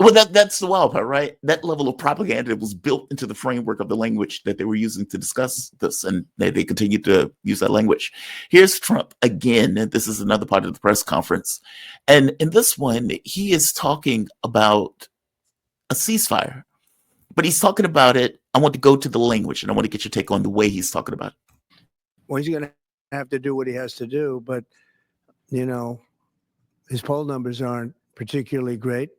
Well, that's the wild part, right? That level of propaganda was built into the framework of the language that they were using to discuss this, and they continue to use that language. Here's Trump again, and this is another part of the press conference. And in this one, he is talking about a ceasefire, but he's talking about it. I want to go to the language, and I want to get your take on the way he's talking about it. Well, he's going to have to do what he has to do, but, his poll numbers aren't particularly great,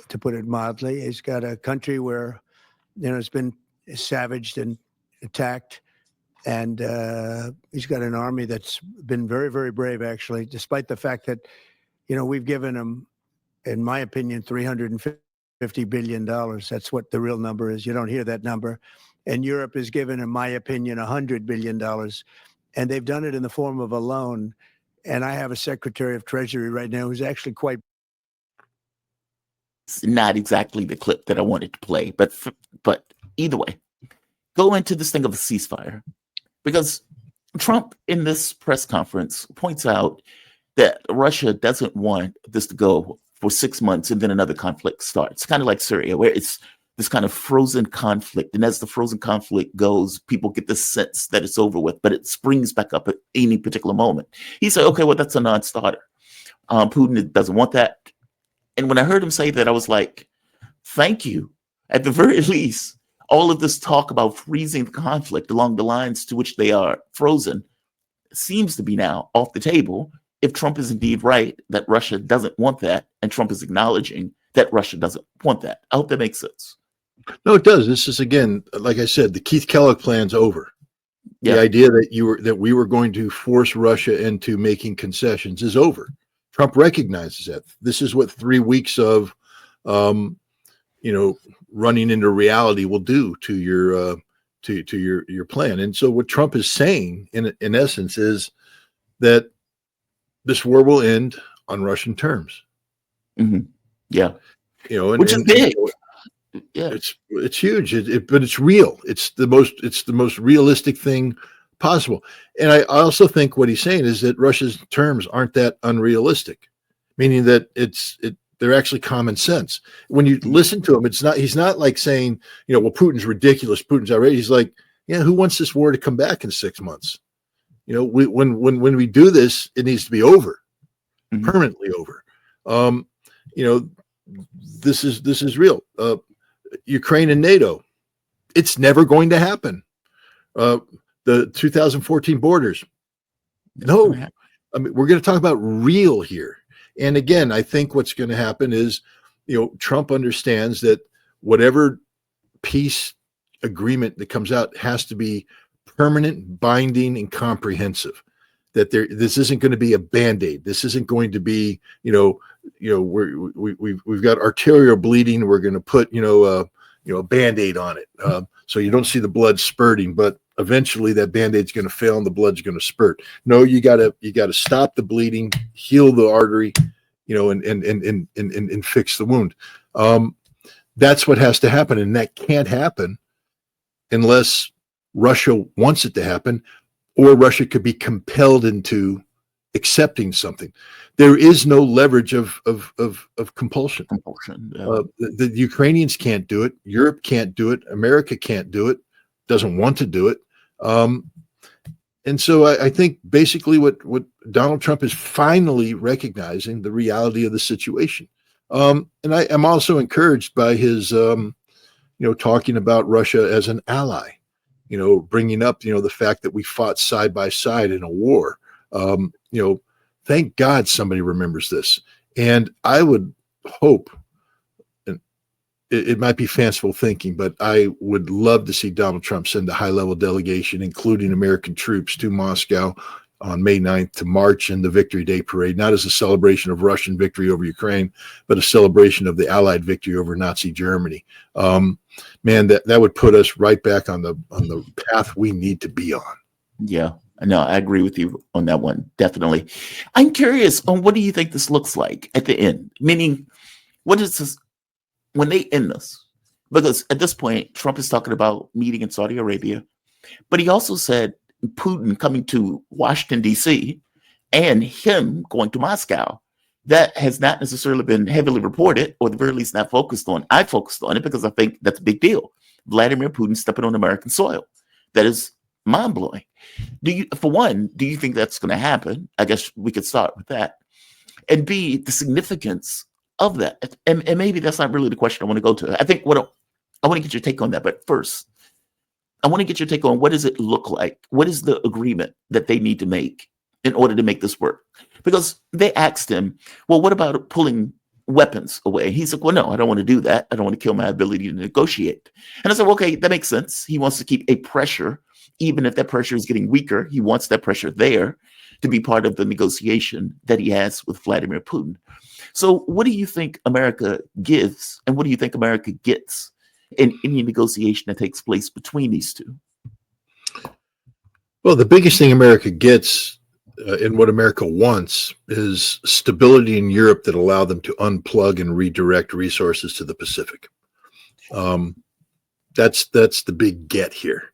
to put it mildly. He's got a country where, it's been savaged and attacked. And he's got an army that's been very, very brave, actually, despite the fact that, we've given him, in my opinion, $350 billion. That's what the real number is. You don't hear that number. And Europe has given, in my opinion, $100 billion. And they've done it in the form of a loan. And I have a Secretary of Treasury right now who's actually quite... It's not exactly the clip that I wanted to play, but either way, go into this thing of a ceasefire, because Trump in this press conference points out that Russia doesn't want this to go for 6 months and then another conflict starts, kind of like Syria, where it's this kind of frozen conflict. And as the frozen conflict goes, people get the sense that it's over with, but it springs back up at any particular moment. He said, okay, well, that's a non-starter. Putin doesn't want that. And when I heard him say that, I was like, thank you. At the very least, all of this talk about freezing the conflict along the lines to which they are frozen seems to be now off the table. If Trump is indeed right that Russia doesn't want that, and Trump is acknowledging that Russia doesn't want that. I hope that makes sense. No, it does. This is, again, like I said, the Keith Kellogg plan's over. Yeah. The idea that we were going to force Russia into making concessions is over. Trump recognizes that. This is what 3 weeks of, running into reality will do to your plan. And so what Trump is saying, in essence, is that this war will end on Russian terms. Mm-hmm. Yeah, which is big. Yeah, it's huge, but it's real. It's the most realistic thing possible. And I also think what he's saying is that Russia's terms aren't that unrealistic, meaning that they're actually common sense. When you listen to him, he's not like saying, well, Putin's ridiculous, Putin's outrageous. He's like, yeah, who wants this war to come back in 6 months? When we do this, it needs to be over, permanently over. This is real. Ukraine and NATO, it's never going to happen. The 2014 borders. No, I mean, we're going to talk about real here. And again, I think what's going to happen is, Trump understands that whatever peace agreement that comes out has to be permanent, binding, and comprehensive. That this isn't going to be a Band-Aid. This isn't going to be, we've got arterial bleeding. We're going to put, a Band-Aid on it. So you don't see the blood spurting, but eventually that Band-Aid's going to fail and the blood's going to spurt. No, you gotta stop the bleeding, heal the artery, and fix the wound. That's what has to happen. And that can't happen unless Russia wants it to happen, or Russia could be compelled into accepting something. There is no leverage of compulsion. Yeah. The Ukrainians can't do it. Europe can't do it. America can't do it. Doesn't want to do it. And so I think basically what Donald Trump is finally recognizing the reality of the situation. And I am also encouraged by his, talking about Russia as an ally, bringing up, the fact that we fought side by side in a war. Thank God somebody remembers this. And I would hope, and it might be fanciful thinking, but I would love to see Donald Trump send a high-level delegation, including American troops, to Moscow on May 9th to march in the Victory Day parade, not as a celebration of Russian victory over Ukraine, but a celebration of the Allied victory over Nazi Germany. Man, that would put us right back on the path we need to be on. Yeah. No, I agree with you on that one. Definitely. I'm curious on what do you think this looks like at the end? Meaning, what is this when they end this? Because at this point, Trump is talking about meeting in Saudi Arabia, but he also said Putin coming to Washington, D.C., and him going to Moscow. that has not necessarily been heavily reported, or at the very least not focused on. I focused on it because I think that's a big deal. Vladimir Putin stepping on American soil. That is mind-blowing. For one, do you think that's going to happen? I guess we could start with that. And B, the significance of that. And maybe that's not really the question I want to go to. I think I want to get your take on that. But first, I want to get your take on, what does it look like? What is the agreement that they need to make in order to make this work? Because they asked him, well, what about pulling weapons away? He's like, well, no, I don't want to do that. I don't want to kill my ability to negotiate. And I said, well, okay, that makes sense. He wants to keep a pressure, even if that pressure is getting weaker. He wants that pressure there to be part of the negotiation that he has with Vladimir Putin. So what do you think America gives, and what do you think America gets in any negotiation that takes place between these two? Well, the biggest thing America gets and what America wants is stability in Europe that allow them to unplug and redirect resources to the Pacific. That's the big get here.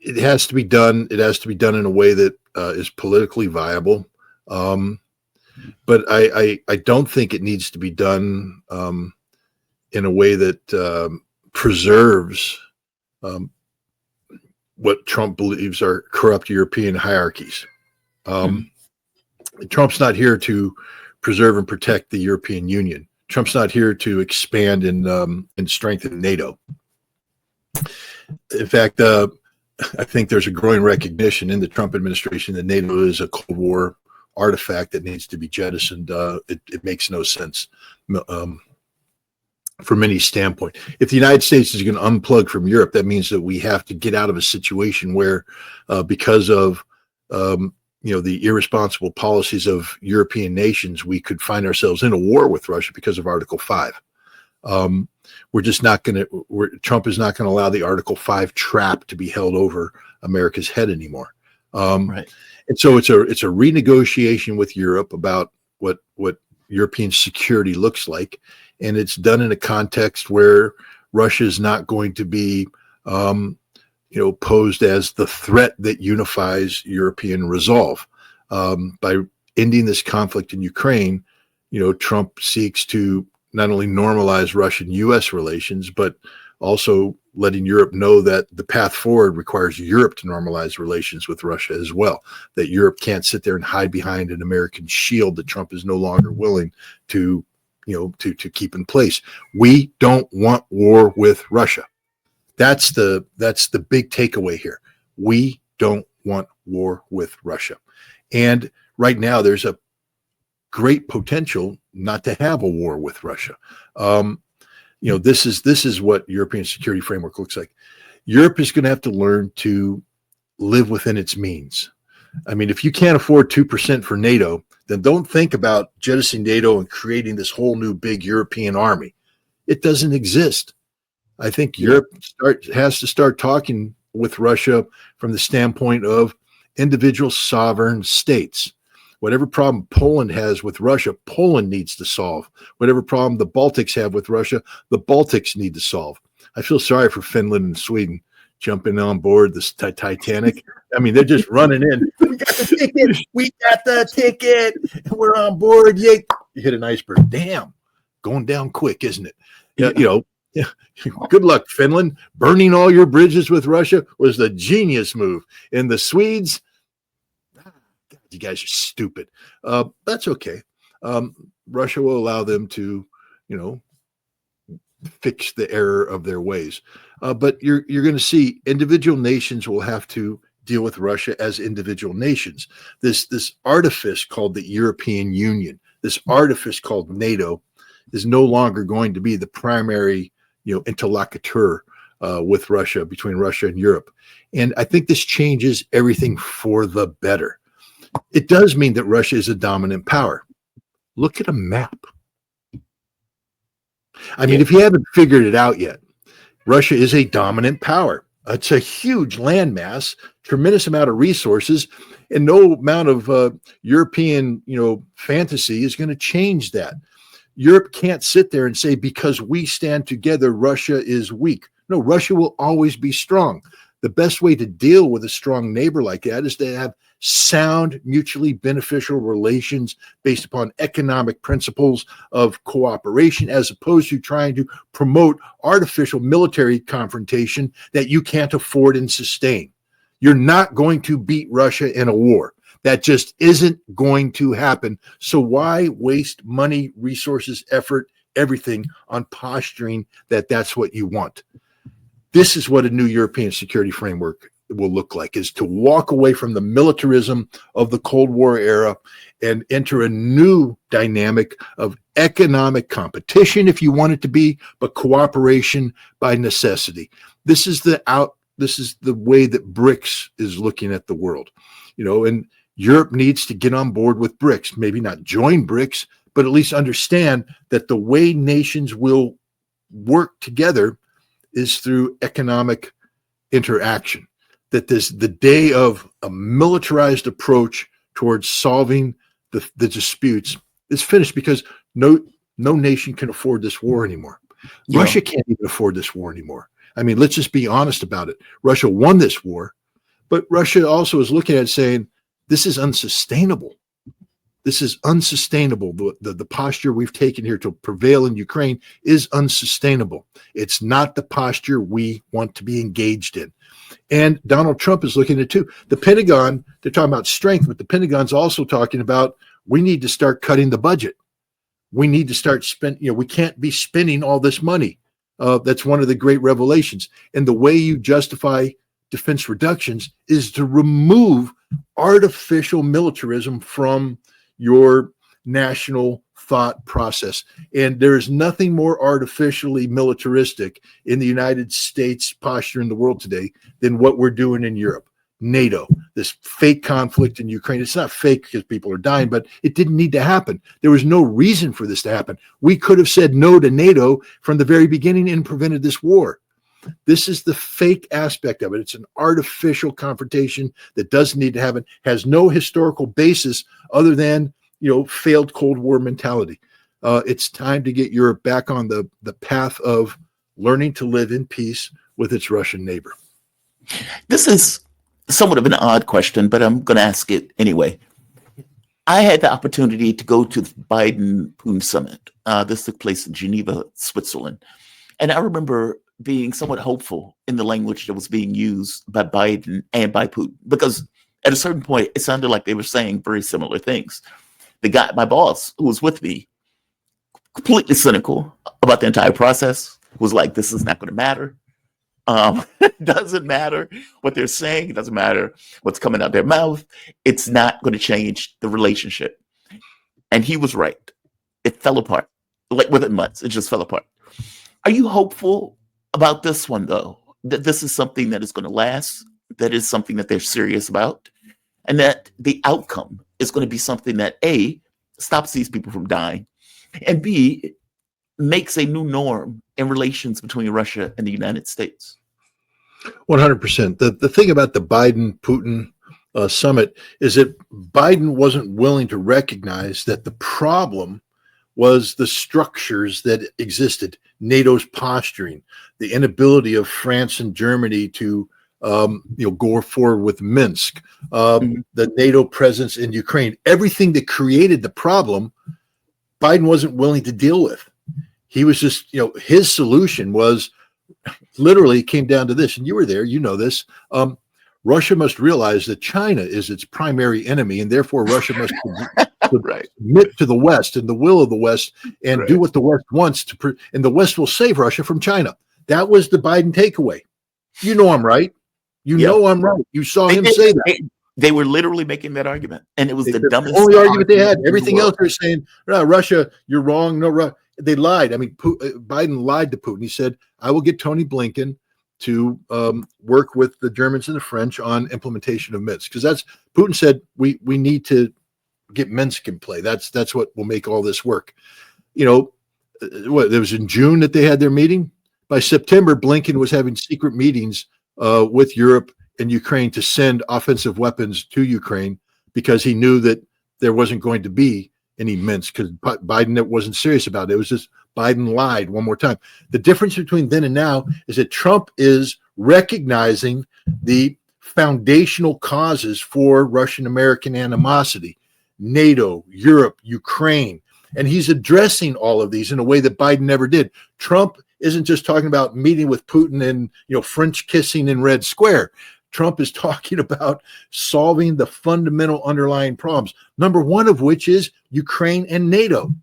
It has to be done. It has to be done in a way that is politically viable. But I don't think it needs to be done in a way that preserves what Trump believes are corrupt European hierarchies. Trump's not here to preserve and protect the European Union. Trump's not here to expand and strengthen NATO. In fact, I think there's a growing recognition in the Trump administration that NATO is a Cold War artifact that needs to be jettisoned. It makes no sense from any standpoint. If the United States is going to unplug from Europe, that means that we have to get out of a situation where, because of the irresponsible policies of European nations, we could find ourselves in a war with Russia because of Article 5. We're just not going to. Trump is not going to allow the Article 5 trap to be held over America's head anymore. Right. And so it's a renegotiation with Europe about what European security looks like, and it's done in a context where Russia is not going to be, posed as the threat that unifies European resolve. By ending this conflict in Ukraine, Trump seeks to not only normalize Russian-U.S. relations, but also letting Europe know that the path forward requires Europe to normalize relations with Russia as well, that Europe can't sit there and hide behind an American shield that Trump is no longer willing to keep in place. We don't want war with Russia. That's the big takeaway here. We don't want war with Russia. And right now there's a great potential not to have a war with Russia. This is what European security framework looks like. Europe is going to have to learn to live within its means. I mean, if you can't afford 2% for NATO, then don't think about jettisoning NATO and creating this whole new big European army. It doesn't exist. I think Europe has to start talking with Russia from the standpoint of individual sovereign states. Whatever problem Poland has with Russia, Poland needs to solve. Whatever problem the Baltics have with Russia, the Baltics need to solve. I feel sorry for Finland and Sweden jumping on board this Titanic. I mean, they're just running in. We got the ticket. We got the ticket. And we're on board. Yeah. You hit an iceberg. Damn. Going down quick, isn't it? Yeah. Good luck, Finland. Burning all your bridges with Russia was the genius move. And the Swedes, you guys are stupid. That's okay. Russia will allow them to, fix the error of their ways. But you're going to see individual nations will have to deal with Russia as individual nations. This artifice called the European Union, this artifice called NATO, is no longer going to be the primary, interlocutor with Russia, between Russia and Europe. And I think this changes everything for the better. It does mean that Russia is a dominant power. Look at a map. I mean, if you haven't figured it out yet, Russia is a dominant power. It's a huge landmass, tremendous amount of resources, and no amount of European, fantasy is going to change that. Europe can't sit there and say, because we stand together, Russia is weak. No, Russia will always be strong. The best way to deal with a strong neighbor like that is to have sound, mutually beneficial relations based upon economic principles of cooperation, as opposed to trying to promote artificial military confrontation that you can't afford and sustain. You're not going to beat Russia in a war. That just isn't going to happen. So why waste money, resources, effort, everything on posturing that that's what you want? This is what a new European security framework will look like, is to walk away from the militarism of the Cold War era and enter a new dynamic of economic competition, if you want it to be, but cooperation by necessity. This is the way that BRICS is looking at the world, and Europe needs to get on board with BRICS, maybe not join BRICS, but at least understand that the way nations will work together is through economic interaction. That the day of a militarized approach towards solving the disputes is finished, because no nation can afford this war anymore. Yeah. Russia can't even afford this war anymore. I mean, let's just be honest about it. Russia won this war, but Russia also is looking at it saying, this is unsustainable. This is unsustainable. The posture we've taken here to prevail in Ukraine is unsustainable. It's not the posture we want to be engaged in. And Donald Trump is looking at it too. The Pentagon, they're talking about strength, but the Pentagon's also talking about, we need to start cutting the budget. We need to start spending, we can't be spending all this money. That's one of the great revelations. And the way you justify defense reductions is to remove artificial militarism from your national thought process. And there is nothing more artificially militaristic in the United States posture in the world today than what we're doing in Europe. NATO, this fake conflict in Ukraine. It's not fake because people are dying, but it didn't need to happen. There was no reason for this to happen. We could have said no to NATO from the very beginning and prevented this war. This is the fake aspect of it. It's an artificial confrontation that doesn't need to happen, has no historical basis other than, failed Cold War mentality. It's time to get Europe back on the path of learning to live in peace with its Russian neighbor. This is somewhat of an odd question, but I'm going to ask it anyway. I had the opportunity to go to the Biden-Putin summit. This took place in Geneva, Switzerland. And I remember being somewhat hopeful in the language that was being used by Biden and by Putin, because at a certain point, it sounded like they were saying very similar things. The guy, my boss, who was with me, completely cynical about the entire process, was like, this is not going to matter. It doesn't matter what they're saying. It doesn't matter what's coming out their mouth. It's not going to change the relationship. And he was right. It fell apart. Like within months, it just fell apart. Are you hopeful about this one, though? That this is something that is going to last, that is something that they're serious about, and that the outcome is going to be something that, A, stops these people from dying, and B, makes a new norm in relations between Russia and the United States? 100%. The thing about the Biden-Putin summit is that Biden wasn't willing to recognize that the problem was the structures that existed, NATO's posturing, the inability of France and Germany to go forward with Minsk, the NATO presence in Ukraine, everything that created the problem, Biden wasn't willing to deal with. He was just, his solution was literally came down to this, and you were there, this. Russia must realize that China is its primary enemy, and therefore Russia must submit to the West and the will of the West and do what the West wants and the West will save Russia from China. That was the Biden takeaway. I'm right. Know I'm right. You saw him say that. They were literally making that argument, and it was the dumbest only argument they had. Everything else they're saying, no, Russia, you're wrong. No, they lied. I mean, Biden lied to Putin. He said, I will get Tony Blinken to work with the Germans and the French on implementation of Minsk. Because Putin said, we need to get Minsk in play. That's what will make all this work. It was in June that they had their meeting. By September, Blinken was having secret meetings with Europe and Ukraine to send offensive weapons to Ukraine, because he knew that there wasn't going to be any Minsk, because Biden wasn't serious about it. It was just Biden lied one more time. The difference between then and now is that Trump is recognizing the foundational causes for Russian-American animosity: NATO, Europe, Ukraine. And he's addressing all of these in a way that Biden never did. Trump isn't just talking about meeting with Putin and, French kissing in Red Square. Trump is talking about solving the fundamental underlying problems, number one of which is Ukraine and NATO.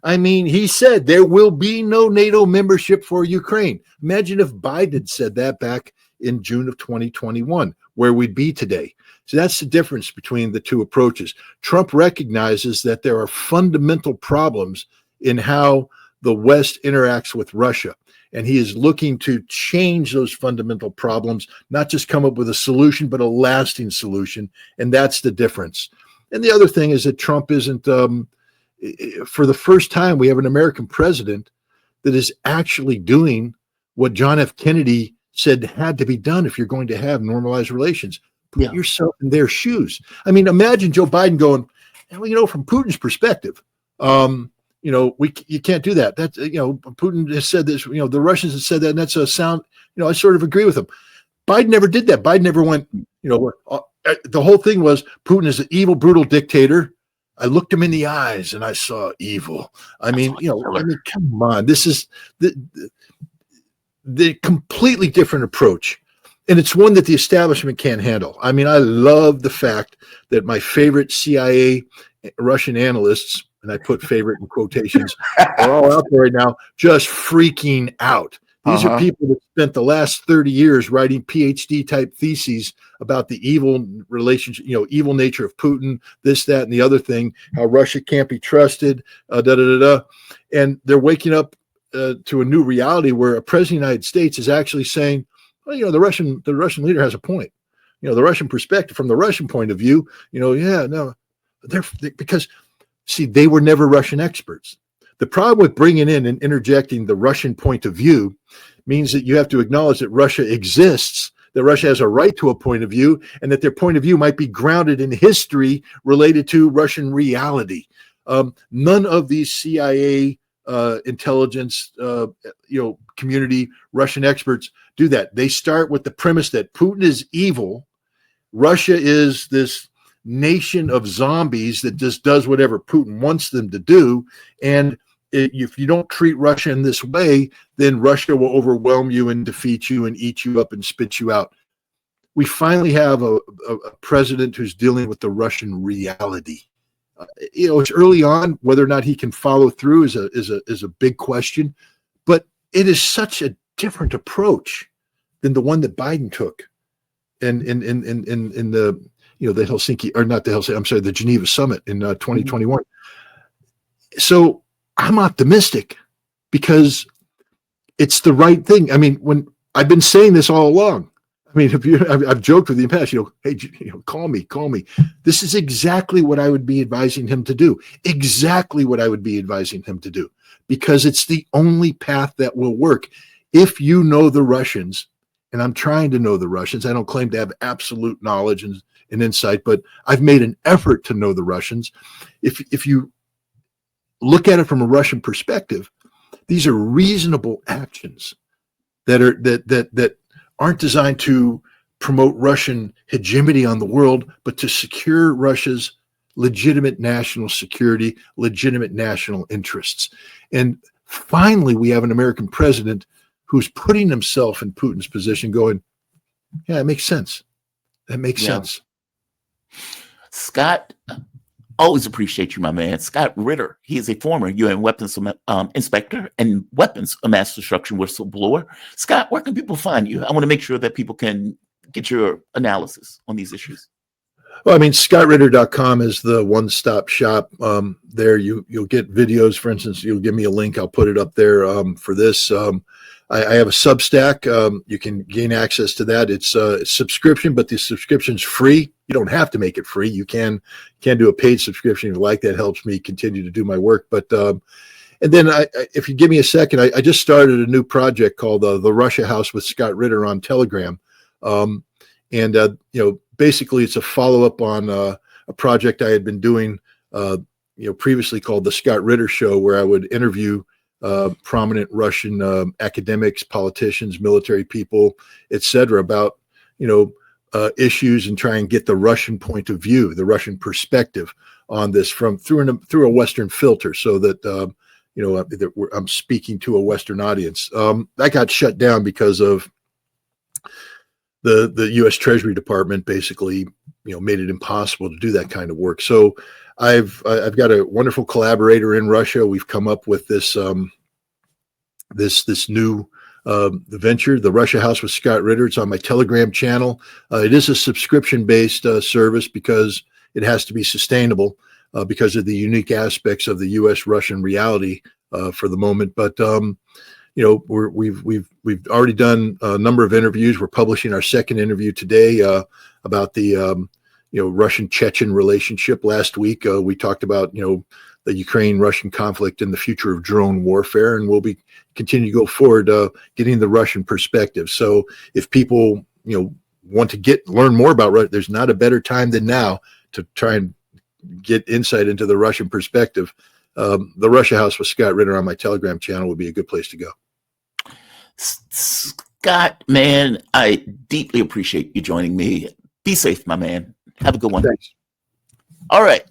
I mean, he said there will be no NATO membership for Ukraine. Imagine if Biden had said that back in June of 2021, where we'd be today. So that's the difference between the two approaches. Trump recognizes that there are fundamental problems in how the West interacts with Russia. And he is looking to change those fundamental problems, not just come up with a solution, but a lasting solution. And that's the difference. And the other thing is that Trump isn't, for the first time, we have an American president that is actually doing what John F. Kennedy said had to be done if you're going to have normalized relations. Put yourself in their shoes. I mean, imagine Joe Biden going, well, from Putin's perspective, you can't do that. That's, Putin has said this, the Russians have said that, and that's a sound, I sort of agree with him. Biden never did that. Biden never went, the whole thing was Putin is an evil, brutal dictator. I looked him in the eyes and I saw evil. I mean, come on. This is the completely different approach. And it's one that the establishment can't handle. I mean, I love the fact that my favorite CIA Russian analysts, and I put favorite in quotations, are all out there right now just freaking out. These are people that spent the last 30 years writing PhD type theses about the evil relationship, evil nature of Putin, this, that, and the other thing, how Russia can't be trusted, And they're waking up to a new reality where a president of the United States is actually saying, well, the Russian leader has a point. The Russian perspective, from the Russian point of view, because see, they were never Russian experts. The problem with bringing in and interjecting the Russian point of view means that you have to acknowledge that Russia exists, that Russia has a right to a point of view, and that their point of view might be grounded in history related to Russian reality. None of these CIA intelligence, community Russian experts do that. They start with the premise that Putin is evil. Russia is this nation of zombies that just does whatever Putin wants them to do. And if you don't treat Russia in this way, then Russia will overwhelm you and defeat you and eat you up and spit you out. We finally have a president who's dealing with the Russian reality. It's early on. Whether or not he can follow through is a big question, but it is such a different approach than the one that Biden took, in the the Helsinki, or not the Helsinki, I'm sorry, the Geneva summit in 2021. So I'm optimistic because it's the right thing. I mean, when I've been saying this all along. I mean, I've joked with you in the past, hey, call me. This is exactly what I would be advising him to do. Exactly what I would be advising him to do, because it's the only path that will work. If you know the Russians, and I'm trying to know the Russians, I don't claim to have absolute knowledge and insight, but I've made an effort to know the Russians. If you look at it from a Russian perspective, these are reasonable actions that aren't designed to promote Russian hegemony on the world, but to secure Russia's legitimate national security, legitimate national interests. And finally, we have an American president who's putting himself in Putin's position going, yeah, it makes sense. That makes sense. Scott, always appreciate you, my man. Scott Ritter, he is a former UN weapons inspector and weapons of mass destruction whistleblower. Scott, where can people find you? I want to make sure that people can get your analysis on these issues. Well, I mean, scottritter.com is the one-stop shop. There you'll get videos. For instance, you'll give me a link. I'll put it up there for this. I have a Substack. You can gain access to that. It's a subscription, but the subscription's free. You don't have to make it free. You can do a paid subscription if you like. That helps me continue to do my work. But and then if you give me a second, I just started a new project called the Russia House with Scott Ritter on Telegram. Basically it's a follow-up on a project I had been doing previously called the Scott Ritter Show, where I would interview prominent Russian academics, politicians, military people, etc., about issues and try and get the Russian point of view, the Russian perspective on this through a Western filter, so that I'm speaking to a Western audience. That got shut down because of the U.S. Treasury Department basically, made it impossible to do that kind of work. So I've got a wonderful collaborator in Russia. We've come up with this this new venture, the Russia House with Scott Ritter. It's on my Telegram channel. It is a subscription-based service because it has to be sustainable because of the unique aspects of the U.S.-Russian reality for the moment. But we've already done a number of interviews. We're publishing our second interview today about the Russian-Chechen relationship. Last week we talked about the Ukraine-Russian conflict and the future of drone warfare, and we'll be continue to go forward getting the Russian perspective. So if people want to learn more about Russia, there's not a better time than now to try and get insight into the Russian perspective. The Russia House with Scott Ritter on my Telegram channel would be a good place to go. Scott, man, I deeply appreciate you joining me. Be safe, my man. Have a good one. Thanks. All right.